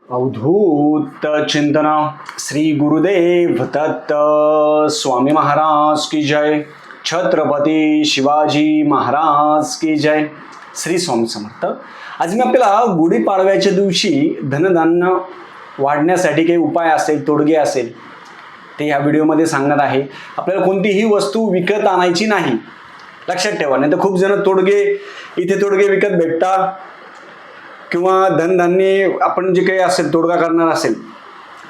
अवधूत चिंतन श्री गुरुदेव दत्त स्वामी महाराज की जय. छत्रपती शिवाजी महाराज की जय. श्री स्वामी समर्थ. आज मी आपल्याला गुढीपाडव्याच्या दिवशी धनधान्य वाढण्यासाठी काही उपाय असेल, तोडगे असेल ते ह्या व्हिडिओमध्ये सांगणार आहे. आपल्याला कोणतीही वस्तू विकत आणायची नाही, लक्षात ठेवा. नाही तर खूप जण तोडगे इथे तोडगे विकत भेटतात किंवा धनधान्य आपण जे काही असेल तोडगा करणार असेल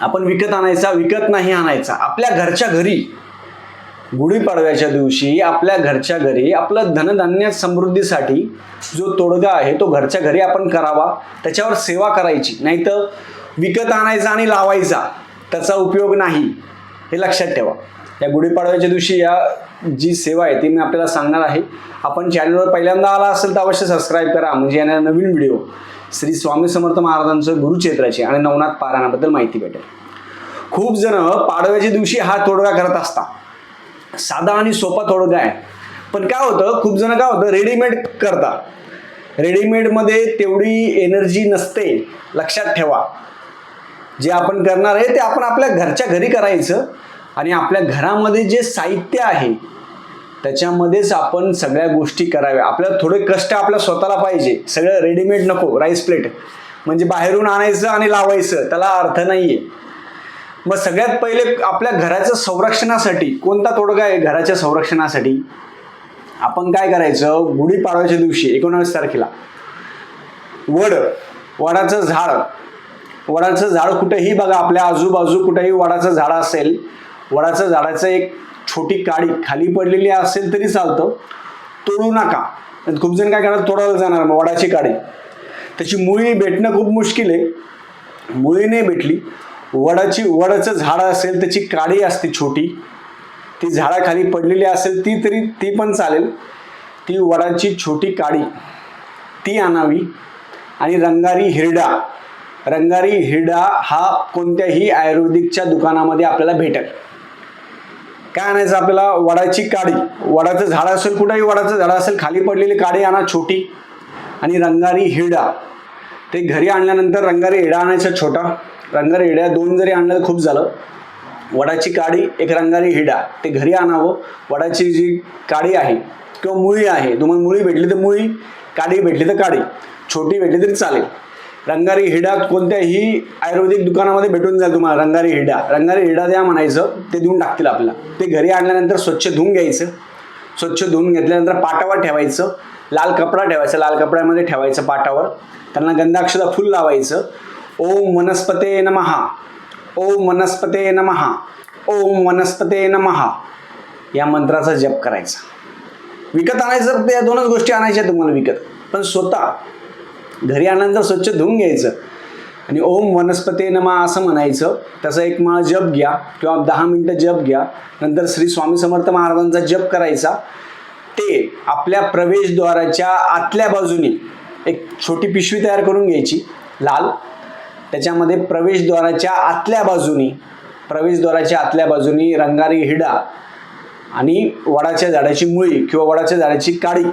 आपण विकत आणायचा, विकत नाही आणायचा. आपल्या घरच्या घरी गुढीपाडव्याच्या दिवशी आपल्या घरच्या घरी आपलं धनधान्य समृद्धीसाठी जो तोडगा आहे तो घरच्या घरी आपण करावा, त्याच्यावर सेवा करायची. नाही तर विकत आणायचा आणि लावायचा, त्याचा उपयोग नाही, हे लक्षात ठेवा. या गुढीपाडव्याच्या दिवशी या जी सेवा आहे ती मी आपल्याला सांगणार आहे. आपण चॅनलवर पहिल्यांदा आला असेल तर अवश्य सबस्क्राईब करा, म्हणजे येणारे नवीन व्हिडिओ श्री स्वामी समर्थ महाराजांचं गुरुचेत्राची आणि नवनाथ पारायणाबद्दल माहिती भेटेल. खूप जण पाडव्याच्या दिवशी हा तोडगा करत असतात. साधा आणि सोपा तोडगा आहे, पण काय होतं, खूप जण काय होतं रेडीमेड करतात. रेडीमेडमध्ये तेवढी एनर्जी नसते, लक्षात ठेवा. जे आपण करणार आहे ते आपण आपल्या घरच्या घरी करायचं आणि आपल्या घरामध्ये जे साहित्य आहे त्याच्यामध्येच आपण सगळ्या गोष्टी कराव्या. आपल्याला थोडे कष्ट आपल्या स्वतःला पाहिजे, सगळं रेडीमेड नको. राईस प्लेट म्हणजे बाहेरून आणायचं आणि लावायचं, त्याला अर्थ नाहीये. मग सगळ्यात पहिले आपल्या घराच्या संरक्षणासाठी कोणता तोडगा आहे? घराच्या संरक्षणासाठी आपण काय करायचं, गुढीपाडव्याच्या दिवशी 19 तारखेला वडाचं झाड कुठेही बघा, आपल्या आजूबाजू कुठेही वडाचं झाड असेल, वडाचं झाडाचं एक छोटी काडी खाली पडलेली असेल तरी चालतं, तोडू नका. खूप जण काय करणार, तोडायला जाणार. मग वडाची काडी, त्याची मुळी भेटणं खूप मुश्किल आहे. मुळी नाही भेटली, वडाचं झाड असेल त्याची काडी असते छोटी, ती झाडाखाली पडलेली असेल ती पण चालेल. ती वडाची छोटी काडी ती आणावी. आणि रंगारी हिरडा हा कोणत्याही आयुर्वेदिकच्या दुकानामध्ये आपल्याला भेटेल. काय आणायचं आपल्याला, वडाची काडी, वडाचं झाड असेल, कुठेही वडाचं झाड असेल, खाली पडलेली काडी आणा छोटी. आणि रंगारी हिरडा, ते घरी आणल्यानंतर रंगारी हिरडा आणायचा छोटा. रंगारी हिरड्या 2 जरी आणलं खूप झालं. वडाची काडी, एक रंगारी हिरडा, ते घरी आणावं. वडाची जी काडी आहे किंवा मुळी आहे, तुम्हाला मुळी भेटली तर मुळी, काडी भेटली तर काडी, छोटी भेटली तरी चालेल. रंगारी हिरडा कोणत्याही आयुर्वेदिक दुकानामध्ये भेटून जाईल तुम्हाला. रंगारी हिरडा द्या म्हणायचं, ते देऊन टाकतील आपल्याला. ते घरी आणल्यानंतर स्वच्छ धुवून घ्यायचं. स्वच्छ धुवून घेतल्यानंतर पाटावर ठेवायचं. लाल कपडा ठेवायचा, लाल कपड्यामध्ये ठेवायचं पाटावर. त्यांना गंधाक्षता फुल लावायचं. ओम वनस्पते नमः, ओम वनस्पते नमः, ओम वनस्पते नमः या मंत्राचा जप करायचा. विकत आणायचं तर या 2च गोष्टी आणायच्या तुम्हाला विकत, पण स्वतः घरी आल्यानंतर स्वच्छ धुवून घ्यायचं आणि ओम वनस्पते नमः असं म्हणायचं. त्याचा एक माळ जप घ्या किंवा 10 मिनिटं जप घ्या. नंतर श्री स्वामी समर्थ महाराजांचा जप करायचा. ते आपल्या प्रवेशद्वाराच्या आतल्या बाजूनी एक छोटी पिशवी तयार करून घ्यायची लाल. त्याच्यामध्ये प्रवेशद्वाराच्या आतल्या बाजूनी रंगारी हिरडा आणि वडाच्या झाडाची मुळी किंवा वडाच्या झाडाची काडी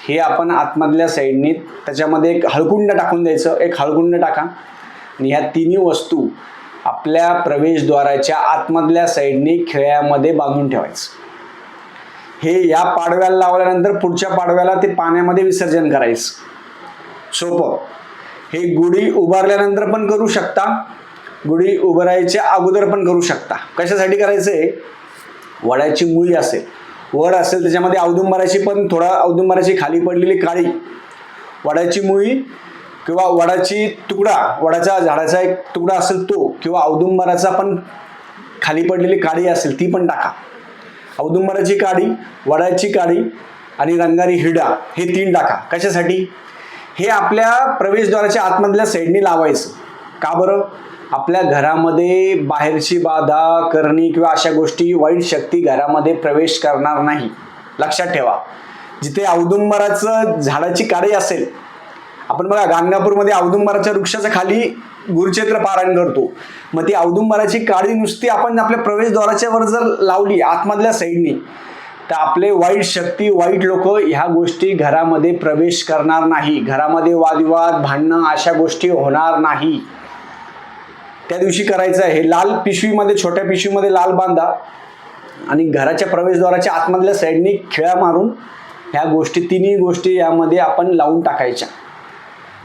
हे आपण आतमधल्या साईडने त्याच्यामध्ये एक हळकुंड टाकून द्यायचं. एक हळकुंड टाका आणि ह्या 3 वस्तू आपल्या प्रवेशद्वाराच्या आतमधल्या साईडने खिळ्यामध्ये बांधून ठेवायचं. हे या पाडव्याला लावल्यानंतर पुढच्या पाडव्याला ते पाण्यामध्ये विसर्जन करायचं. सोपं. हे गुढी उभारल्यानंतर पण करू शकता, गुढी उभारायच्या अगोदर पण करू शकता. कशासाठी करायचं आहे, वडाची मुळी असेल, वड असेल त्याच्यामध्ये औदुंबराची पण थोडा औदुंबराची खाली पडलेली काडी, वडाची मुळी किंवा वडाची तुकडा, वडाच्या झाडाचा एक तुकडा असेल तो, किंवा औदुंबराचा पण खाली पडलेली काडी असेल ती पण टाका. औदुंबराची काडी, वडाची काडी आणि रंगारी हिरडा हे 3 टाका. कशासाठी, हे आपल्या प्रवेशद्वाराच्या आतमधल्या साईडने लावायचं. का बरं, आपल्या घरामध्ये बाहेरची बाधा करणी किंवा अशा गोष्टी, वाईट शक्ती घरामध्ये प्रवेश करणार नाही, लक्षात ठेवा. जिथे औदुंबराचं झाडाची काडी असेल, आपण बघा गाणगापूरमध्ये औदुंबराच्या वृक्षाच्या खाली गुरुचेत्र पारायण करतो. मग ती औदुंबराची काडी नुसती आपण आपल्या प्रवेशद्वाराच्या वर जर लावली आतमधल्या साईडने, तर आपले वाईट शक्ती, वाईट लोक ह्या गोष्टी घरामध्ये प्रवेश करणार नाही. घरामध्ये वादविवाद, भांडणं अशा गोष्टी होणार नाही. त्या दिवशी करायचं आहे. लाल पिशवीमध्ये, छोट्या पिशवीमध्ये लाल बांधा आणि घराच्या प्रवेशद्वाराच्या आतमधल्या साईडनी खिळा मारून ह्या गोष्टी, तिन्ही गोष्टी यामध्ये आपण लावून टाकायच्या.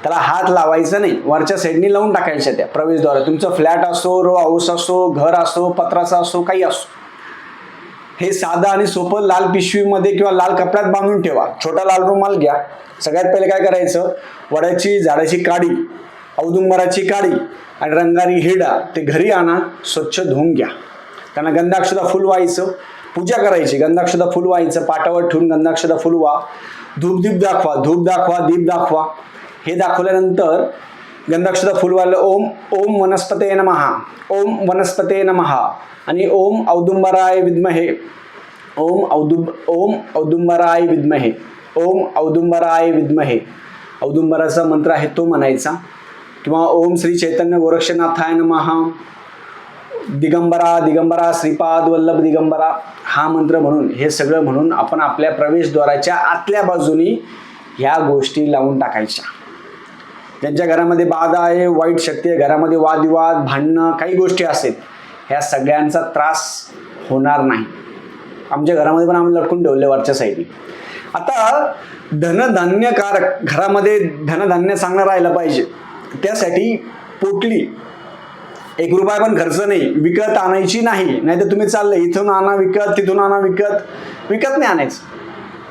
त्याला हात लावायचा नाही, वरच्या साईडनी लावून टाकायच्या त्या प्रवेशद्वार. तुमचं फ्लॅट असो, रो हाऊस असो, घर असो, पत्राचा असो, काही असो. हे साधं आणि सोपं लाल पिशवीमध्ये किंवा लाल कपड्यात बांधून ठेवा. छोटा लाल रुमाल घ्या. सगळ्यात पहिले काय करायचं, वडाची झाडाची काडी, औदुंबराची काडी आणि रंगारी हिरडा ते घरी आणा, स्वच्छ धुवून घ्या. त्यांना गंधाक्षता फुल व्हायचं, पूजा करायची, गंधाक्षता फुल व्हायचं, पाटावर ठेवून गंधाक्षता फुल व्हा, धूप दाखवा, दीप दाखवा. हे दाखवल्यानंतर गंधाक्षता फुल व्हायला ओम वनस्पते नमः, ओम वनस्पते नमः आणि ओम औदुंबराय विद्महे, ओम औदुंबराय विद्महे, ओम औदुंबराय विद्महे. औदुंबराचा मंत्र आहे तो म्हणायचा. किंवा ओम श्री चैतन्य गोरक्षनाथाय नमः, दिगंबरा दिगंबरा श्रीपाद वल्लभ दिगंबरा हा मंत्र म्हणून, हे सगळं म्हणून आपण आपल्या प्रवेशद्वाराच्या आतल्या बाजूनी ह्या गोष्टी लावून टाकायच्या. ज्यांच्या घरामध्ये बाधा आहे, वाईट शक्ती आहे, घरामध्ये वादविवाद, भांडणं, काही गोष्टी असेल, ह्या सगळ्यांचा त्रास होणार नाही. आमच्या घरामध्ये पण आम्ही लटकून ठेवले वरच्या साईडनी. आता धनधान्यकारक, घरामध्ये धनधान्य चांगलं राहिलं पाहिजे, त्यासाठी पोटली 1 रुपया पण खर्च नाही, विकत आणायची नाही. नाही तर तुम्ही चालले इथून आणा विकत, तिथून आणा विकत नाही आणायचं.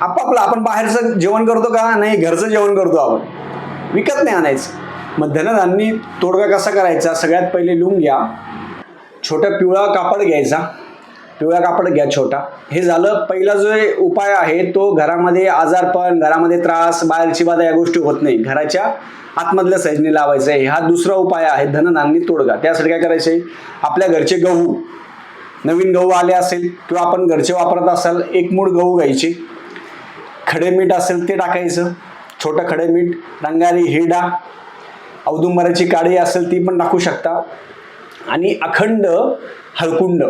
आपापलं, आपण बाहेरचं जेवण करतो का नाही, घरचं जेवण करतो आपण, विकत नाही आणायचं. मग धनधान्य तोडगा कसा करायचा, सगळ्यात पहिले लिहून घ्या. छोटा पिवळा कापड घ्यायचा, पिवळा कापड घ्या छोटा. हे झालं पहिला जो उपाय आहे तो. घरामध्ये आजारपण, घरामध्ये त्रास, बाहेरची बाधा या गोष्टी होत नाही, घराच्या आतमधल्या साईजने लावायचं आहे. हा दुसरा उपाय आहे धनधान्य तोडगा. त्यासाठी काय करायचे, आपल्या घरचे गहू, नवीन गहू आले असेल किंवा आपण घरचे वापरत असाल, 1 मूठ गहू घ्यायचे. खडे मीठ असेल ते टाकायचं, छोटं खडे मीठ, रंगारी हिरडा, औदुंबराची काडी असेल ती पण टाकू शकता आणि अखंड हळकुंड.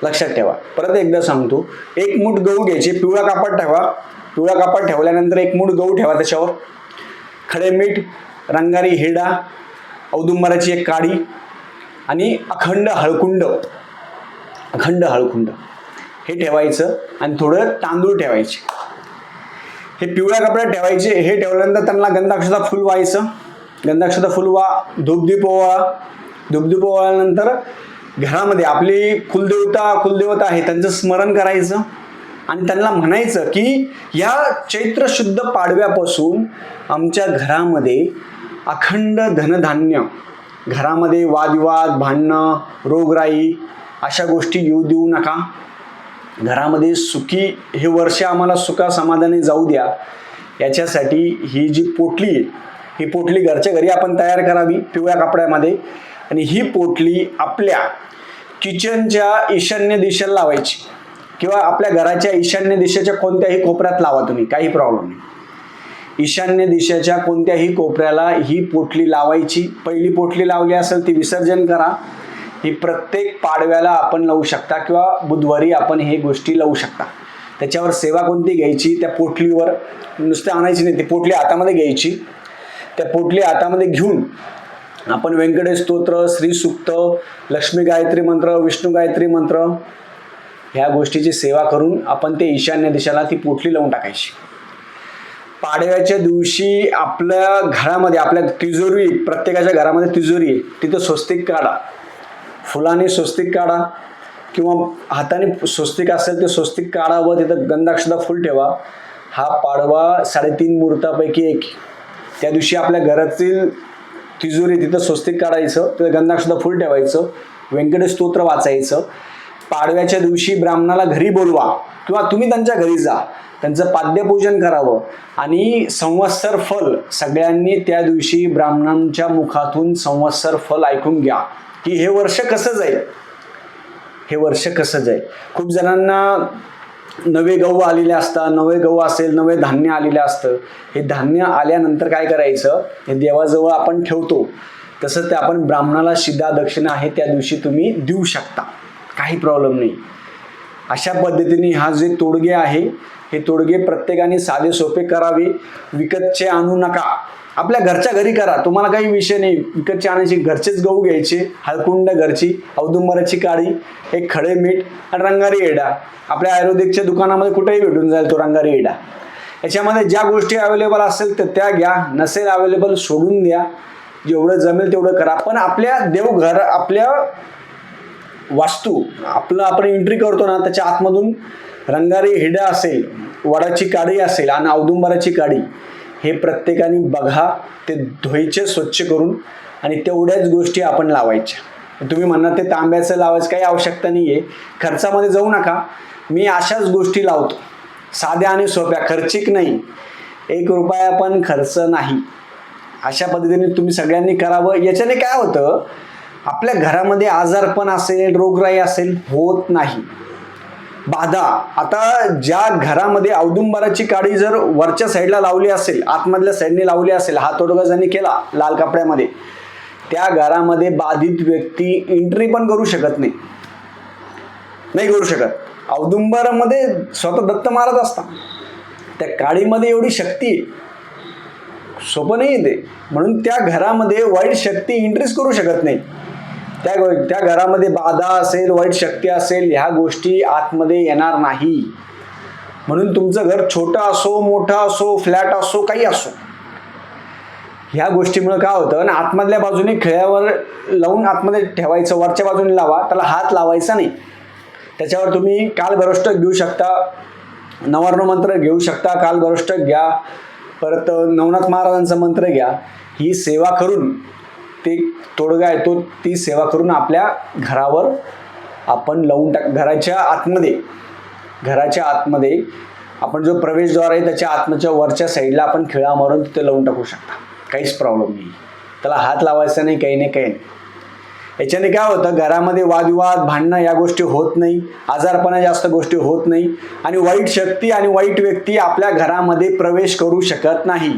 लक्षात ठेवा, परत एकदा सांगतो, 1 मूठ गहू घ्यायचे, पिवळा कापड ठेवा, पिवळा कापड ठेवल्यानंतर 1 मूठ गहू ठेवा, त्याच्यावर खडे मीठ, रंगारी हिरडा, औदुंबराची एक काडी आणि अखंड हळकुंड, अखंड हळकुंड हे ठेवायचं. आणि थोडं तांदूळ ठेवायचे. हे पिवळ्या कपड्यात ठेवायचे. हे ठेवल्यानंतर त्यांना गंधाक्षता फुल व्हायचं, गंधाक्षता फुल व्हा, धूपदीप ओवाळा. धूपदीप ओवाळल्यानंतर घरामध्ये आपली कुलदेवता आहे त्यांचं स्मरण करायचं आणि त्यांना म्हणायचं की या चैत्र शुद्ध पाडव्यापासून आमच्या घरामध्ये अखंड धनधान्य, घरामध्ये वादविवाद, भांडणं, रोगराई अशा गोष्टी येऊ देऊ नका. घरामध्ये सुखी हे वर्ष आम्हाला सुखा समाधानी जाऊ द्या. याच्यासाठी ही जी पोटली आहे, ही पोटली घरच्या घरी आपण तयार करावी पिवळ्या कपड्यामध्ये. आणि ही पोटली आपल्या किचनच्या ईशान्य दिशेला लावायची किंवा आपल्या घराच्या ईशान्य दिशेच्या कोणत्याही कोपऱ्यात लावा तुम्ही, काही प्रॉब्लेम नाही. ईशान्य दिशेच्या कोणत्याही कोपऱ्याला ही पोटली लावायची. पहिली पोटली लावली असेल ती विसर्जन करा. ही प्रत्येक पाडव्याला आपण लावू शकता किंवा बुधवारी आपण हे गोष्टी लावू शकता. त्याच्यावर सेवा कोणती घ्यायची, त्या पोटलीवर नुसते आणायची नाही, ती पोटली हातामध्ये घ्यायची. त्या पोटली हातामध्ये घेऊन आपण व्यंकटेश स्तोत्र, श्री सूक्त, लक्ष्मी गायत्री मंत्र, विष्णू गायत्री मंत्र ह्या गोष्टीची सेवा करून आपण ते ईशान्य दिशेला ती पोटली लावून टाकायची. पाडव्याच्या दिवशी आपल्या घरामध्ये, आपल्या तिजोरी, प्रत्येकाच्या घरामध्ये तिजोरी आहे, तिथं स्वस्तिक काढा. फुलाने स्वस्तिक काढा किंवा हाताने स्वस्तिक असेल ते स्वस्तिक काढा व तिथं गंधाक्षता फुल ठेवा. हा पाडवा 3.5 मुहूर्तापैकी एक. त्या दिवशी आपल्या घरातील तिजोरी तिथं स्वस्तिक काढायचं, तिथं गंधाक्षता फुल ठेवायचं, व्यंकटेश स्तोत्र वाचायचं. पाडव्याच्या दिवशी ब्राह्मणाला घरी बोलवा किंवा तुम्ही त्यांच्या घरी जा, त्यांचं पाद्यपूजन करावं आणि संवत्सर फल सगळ्यांनी त्या दिवशी ब्राह्मणांच्या मुखातून संवत्सर फल ऐकून घ्या की हे वर्ष कसं जाईल, हे वर्ष कसं जाईल. खूप जणांना नवे गहू आलेले असतात, नवे गहू असेल, नवे धान्य आलेलं असतं. हे धान्य आल्यानंतर काय करायचं, हे देवाजवळ आपण ठेवतो, तसं ते आपण ब्राह्मणाला शिधा दक्षिणा आहे त्या दिवशी तुम्ही देऊ शकता, काही प्रॉब्लेम नाही. अशा पद्धतीने हा जे तोडगे आहे, हे तोडगे प्रत्येकाने साधे सोपे करावे, विकतचे आणू नका. आपल्या घरच्या घरी करा, तुम्हाला काही विषय नाही. विकतची आणायची, घरचेच गहू घ्यायचे, हळकुंड घरची, औदुंबराची काडी, एक खडे मीठ आणि रंगारी एडा. आपल्या आयुर्वेदिकच्या दुकानामध्ये कुठेही भेटून जाईल तो रंगारी एडा. याच्यामध्ये ज्या गोष्टी अवेलेबल असेल तर त्या घ्या, नसेल अवेलेबल सोडून द्या. जेवढं जमेल तेवढं करा. पण आपल्या देवघर, आपल्या वास्तू, आपलं आपण एंट्री करतो ना, त्याच्या आतमधून रंगारी हिडा असेल, वडाची काडी असेल आणि औदुंबराची काडी, हे प्रत्येकाने बघा. ते धुवायचे स्वच्छ करून आणि तेवढ्याच गोष्टी आपण लावायच्या. तुम्ही म्हणणार ते तांब्याचं लावायचं काही आवश्यकता नाही आहे, खर्चामध्ये जाऊ नका. मी अशाच गोष्टी लावतो, साध्या आणि सोप्या, खर्चिक नाही, 1 रुपया पण खर्च नाही. अशा पद्धतीने तुम्ही सगळ्यांनी करावं. याच्याने काय होतं, आपल्या घरामध्ये आजारपण असेल, रोगराई असेल होत नाही. बाधा, आता ज्या घरामध्ये औदुंबराची काडी जर वरच्या साईडला लावली असेल, आतमधल्या साईडने लावली असेल, हात तोडगा ज्यांनी केला लाल कपड्यामध्ये, त्या घरामध्ये बाधित व्यक्ती एंट्री पण करू शकत नाही, नाही करू शकत. औदुंबरामध्ये स्वतः दत्त महाराज असतात, त्या काडीमध्ये एवढी शक्ती आहे, सोपं नाही ते. म्हणून त्या घरामध्ये वाईट शक्ती एंट्रीच करू शकत नाही. त्या घरामध्ये बाधा असेल, वाईट शक्ती असेल, ह्या गोष्टी आतमध्ये येणार नाही. म्हणून तुमचं घर छोटं असो, मोठं असो, फ्लॅट असो, काही असो, ह्या गोष्टीमुळे काय होतं ना, आतमधल्या बाजूने खिळ्यावर लावून आतमध्ये ठेवायचं, वरच्या बाजूने लावा, त्याला हात लावायचा नाही. त्याच्यावर तुम्ही कालभैरवाष्टक घेऊ शकता, नवार्ण मंत्र घेऊ शकता, कालभैरवाष्टक घ्या, परत नवनाथ महाराजांचा मंत्र घ्या. ही सेवा करून, ते तोडगा येतो, ती सेवा करून आपल्या घरावर आपण लावून घराच्या आतमध्ये आपण जो प्रवेशद्वार आहे त्याच्या आतमच्या वरच्या साईडला आपण खिळा मारून तिथे लावून टाकू शकता. काहीच प्रॉब्लेम नाही, त्याला हात लावायचा नाही, काही नाही. याच्याने काय होतं, घरामध्ये वादविवाद, भांडणं या गोष्टी होत नाही, आजारपणा जास्त गोष्टी होत नाही आणि वाईट शक्ती आणि वाईट व्यक्ती आपल्या घरामध्ये प्रवेश करू शकत नाही.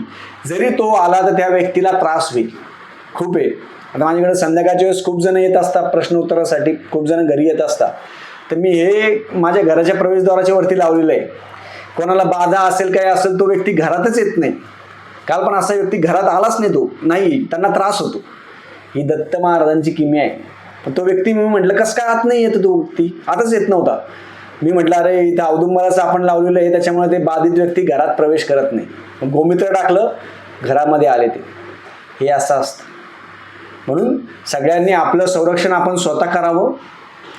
जरी तो आला तर त्या व्यक्तीला त्रास होईल. खूप आहे. आता माझ्याकडे संध्याकाळच्या वेळेस खूप जण येत असतात प्रश्न उत्तरासाठी, खूप जण घरी येत असतात, तर मी हे माझ्या घराच्या प्रवेशद्वाराच्या वरती लावलेलं आहे. कोणाला बाधा असेल, काय असेल, तो व्यक्ती घरातच येत नाही. काल पण असा व्यक्ती घरात आलाच नाही, तो नाही, त्यांना त्रास होतो. ही दत्त महाराजांची किमी आहे. पण तो व्यक्ती, मी म्हटलं कसं काय आत नाही येतो, तो व्यक्ती आताच येत नव्हता. मी म्हटलं अरे इथं औदुंबराचं आपण लावलेलं आहे, त्याच्यामुळे ते बाधित व्यक्ती घरात प्रवेश करत नाही. गोमित्र टाकलं, घरामध्ये आले ते. हे असं असतं. म्हणून सगळ्यांनी आपलं संरक्षण आपण स्वतः करावं.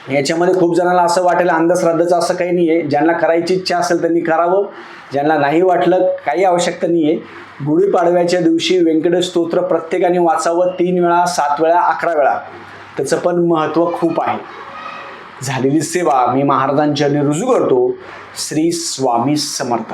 याच्यामध्ये खूप जणांना असं वाटेल अंधश्रद्धेचं, असं काही नाही आहे. ज्यांना करायची इच्छा असेल त्यांनी करावं, ज्यांना नाही वाटलं काही आवश्यकता नाही आहे. गुढीपाडव्याच्या दिवशी व्यंकटेश स्तोत्र प्रत्येकाने वाचावं, 3 वेळा, 7 वेळा, 11 वेळा. त्याचं पण महत्त्व खूप आहे. झालेली सेवा मी महाराजांच्या रुजू करतो. श्री स्वामी समर्थ.